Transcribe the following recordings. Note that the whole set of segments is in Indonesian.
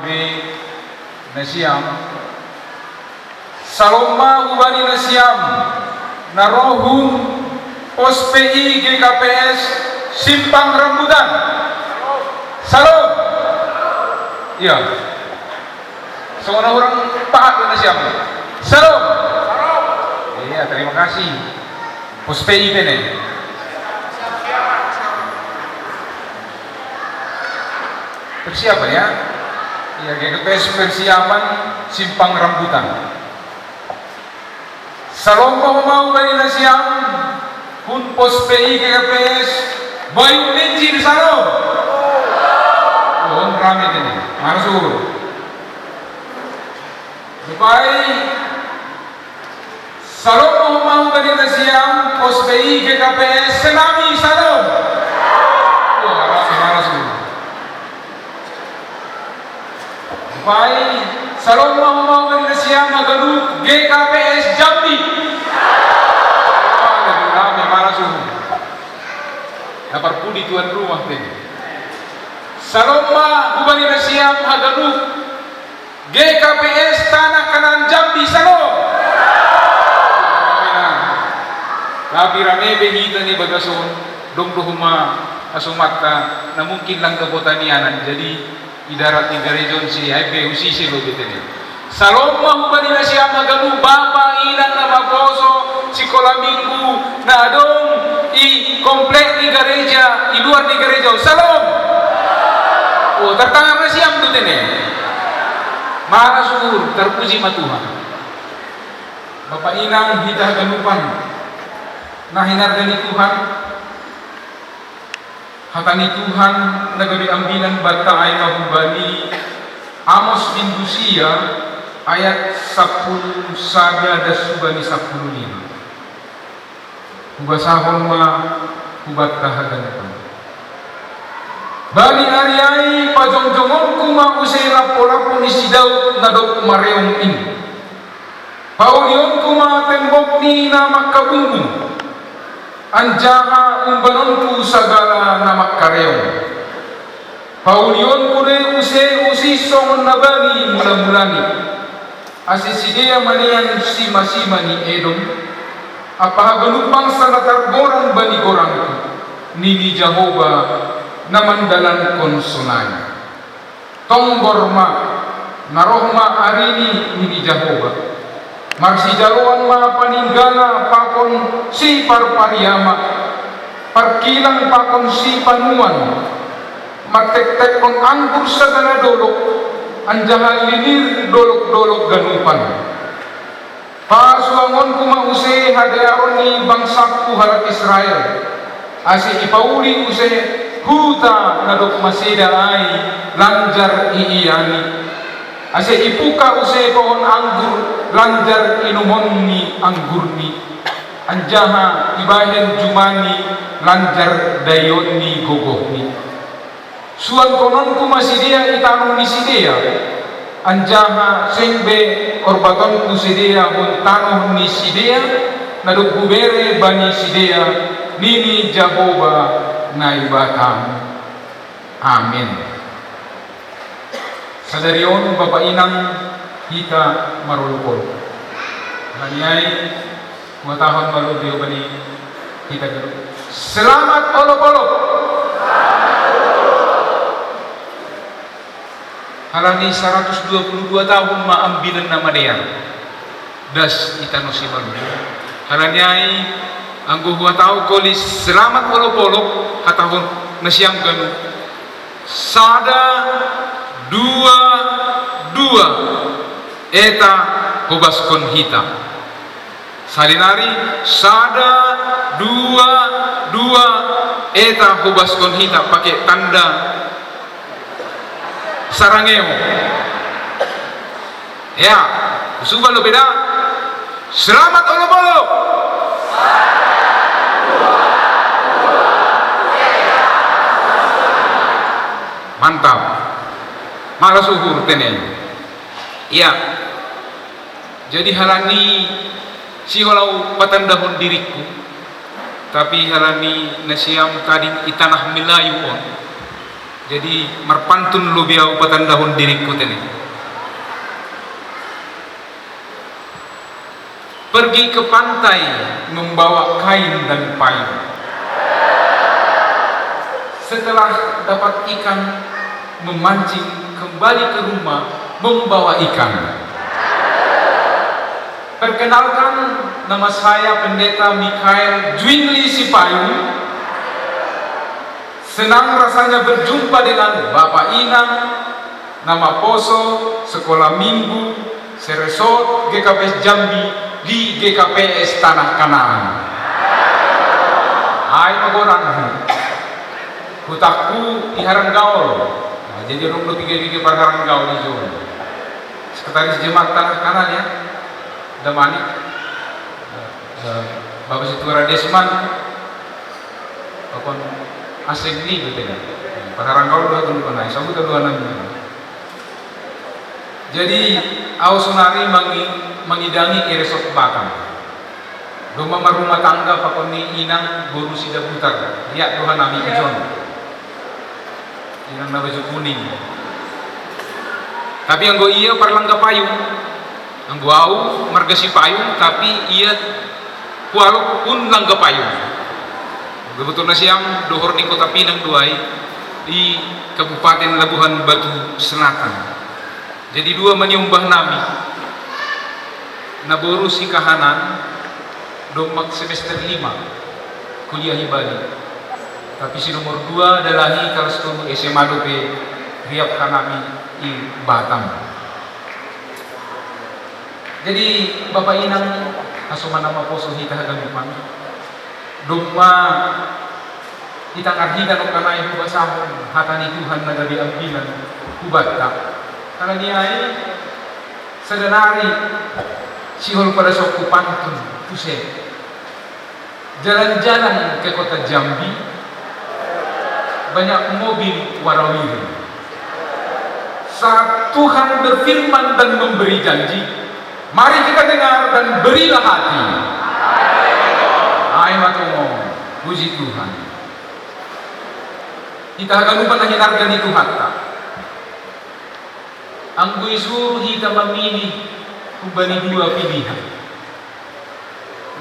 be nasiam saloma ubani nasiam narohum pos PI GKPS Simpang Rambutan. Salam. Iya. Semua orang taat dengan siapa? Salam. Iya, terima kasih. Pos PI ini. Persiapan ya. Iya, GKPS persiapan Simpang Rambutan. Salam mau bani nasiam kun pos PI GKPS Bayu Linci di sana. Oh, rame ini. Masuk. Baik. Salam mau bani nasiam pos PI GKPS Senami sana. Oh, rame masuk. Baik. Salam mau bani nasiam Magalu GKPS Jambi. Dapat pudi tuan rumah ini. Saloma Bubani Nasiam Hagaduk GKPS Tanah Kanan Jambi Salo. Tapi rame behita ni bagason dong dohuma asumata na mungkin lang kebotanianan. Jadi idarat di region si IP usisi lo betene. Saloma Bubani Nasiam Hagaduk Bapak ilang na maposo sekolah minggu na dong i komplek di gereja, di luar di gereja. Salam. Oh, tertangan siam tu tene. Maha syukur, terpuji ma Tuhan. Bapak inang kita ganupan. Nah hinar dari Tuhan. Hatani Tuhan nagari ambilan bata ay mahubani. Amos bin Lucia ayat 10 saga dasubani 10 Hubasahon ma hubat kahagan pa. Bani ariay pajongjongon kuma usay lapo-lapo ni sidaw na daw mareong in. Paulion kuma tembok ni na makabungbong. Anjaha umbanon ku sagala na makareong. Paulion kune usay songon na bani mula-mulani. Asisidia manian sima-sima ni Edom. Apakah genumpang sangat tergorang bani gorangku nini Jehovah namandalan konsolanya tonggorma narohma arini nini Jehovah marsi jaluan ma paninggala pakon si parpariama parkilang pakon si panuan matek-tek kon anggur sagala dolok anjaha linir dolok-dolok ganupan. Pasuangon kuma use hadayaron ni bangsaku harap Israel. Asi ipauli use huta nadok masida ay lanjar iiyani. Asi ipuka use pohon anggur lanjar inumon ni anggur ni. Anjaha ibahen jumani lanjar dayon ni gogoh ni. Suan konon kuma sidia itanong ni sidia. Anjaha sengbe orbaton ku sidea hun tanoh ni sidea naduk bubere bani sidea nini Jehovah naibatam. Amin. Sadarion Bapak inang kita marulupol. Hanyai matahon maludio bani kita guru. Selamat olok-olok. Halani 122 tahun maambilan nama dia das itanosi malu halanyai anggo hua tau kolis selamat olok-olok hatahun nasiam ganu sada dua eta hobaskon hita salinari sada dua eta hobaskon hita pakai tanda sarangeo ya suba lo beda selamat olok-olok mantap malah suhur tenen ya jadi halani si walau patandahon diriku tapi halani nasiam kading itanah Melayu on Jadi merpantun lu biau patandahun diriku tadi. Pergi ke pantai membawa kain dan payung. Setelah dapat ikan, memancing kembali ke rumah membawa ikan. Perkenalkan, nama saya Pendeta Mikael Dwinli Sipayung. Senang rasanya berjumpa dengan Bapak Inang, nama Poso, Sekolah Minggu, Seresot, GKPS Jambi, di GKPS Tanah Kanaan. Hai magorang, hutakku di Haranggaul. Nah, jadi orang lu pikir-pikir pada Haranggaul di Jawa. Sekretaris Jemaat Tanah Kanaan ya, Damani, Bapak Situra Desman, Bapak asing ni betul kan? Pararangkau dua tuh kan? Sabut dua namanya. Jadi Ausunari mengidangi iresot bakam. Rumah tangga pakoni inang guru sida butar. Lihat Tuhan nami John. Inang na baju kuning. Tapi anggo iya parlangga payung. Anggo au margasi payung tapi iya walaupun langga payung. Kebetulan siang dohor di Kota Pinang Duai di Kabupaten Labuhan Batu Selatan. Jadi dua menyumbah nami naboru si kahanan domak semester 5 kuliah di Bali. Tapi si nomor 2 adalah kelas 10 SMA Dope Riap Kanami di Batam. Jadi Bapak Inang asuma nama Poso hita haganupan Duma kita ngarhikan kanai hubasahon hatani Tuhan nagari ambilan hubata karena dia sedenari sihol pada soku pantun pusat jalan-jalan ke kota Jambi banyak mobil warawiri saat Tuhan berfirman dan memberi janji mari kita dengar dan berilah hati. Ay matomo, puji Tuhan. Kita akan lupa lagi harga ni Tuhan tak. Ang suruh kita memilih kubani dua pilihan.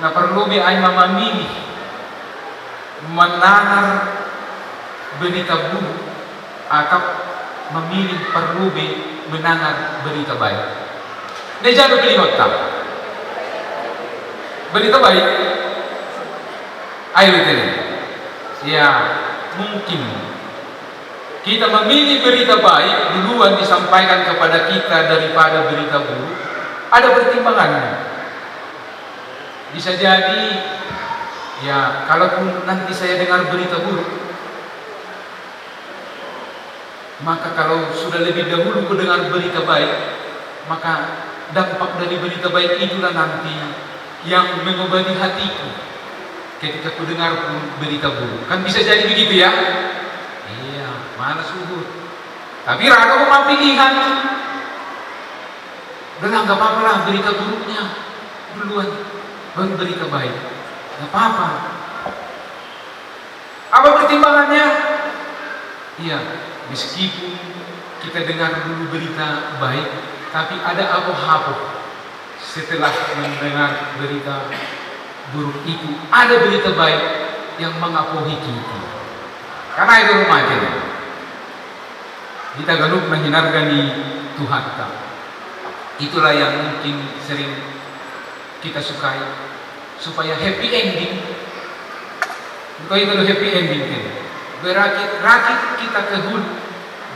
Na perlu be ay mamamilih menangar berita buruk atau memilih perlu be menangar berita baik. Dia jatuh pilih tak. Berita baik. Ayo betul. Ya mungkin kita memilih berita baik duluan disampaikan kepada kita daripada berita buruk. Ada pertimbangannya. Bisa jadi ya kalaupun nanti saya dengar berita buruk, maka kalau sudah lebih dahulu ku dengar berita baik, maka dampak dari berita baik itulah nanti yang mengobati hatiku ketika ku dengar berita buruk. Kan bisa jadi begitu ya? Iya, mana subuh. Tapi rada mau pilihan. Udah nggak apa-apa lah berita buruknya duluan, baru berita baik. Nggak apa-apa. Apa pertimbangannya? Iya, meskipun kita dengar dulu berita baik, tapi ada apa-apa setelah mendengar berita buruk itu ada berita baik yang mengapuhi kita. Karena itu rumahnya kita galuk menghinargani Tuhan tak. Itulah yang mungkin sering kita sukai supaya happy ending. Kau itu happy ending kan? Berakit kita ke hulu,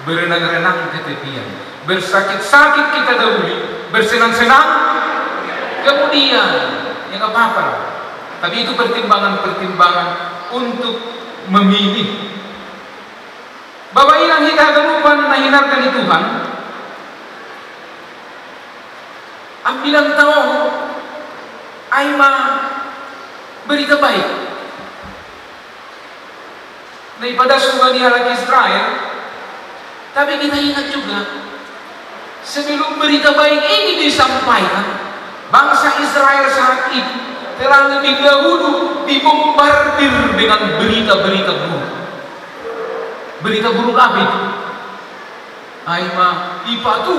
berenang-renang ke tepian, bersakit-sakit kita dahulu, bersenang-senang kemudian ya nggak apa-apa. Tapi itu pertimbangan-pertimbangan untuk memilih. Bapak Inang kita lupa nahinarkan di Tuhan. Ambilan tahu, Aima berita baik. Daripada surga di anak Israel. Tapi kita ingat juga, sebelum berita baik ini disampaikan, bangsa Israel saat itu telah lebih dahulu dibombardir dengan berita-berita buruk. berita buruk apa itu? Ai ma ipatuga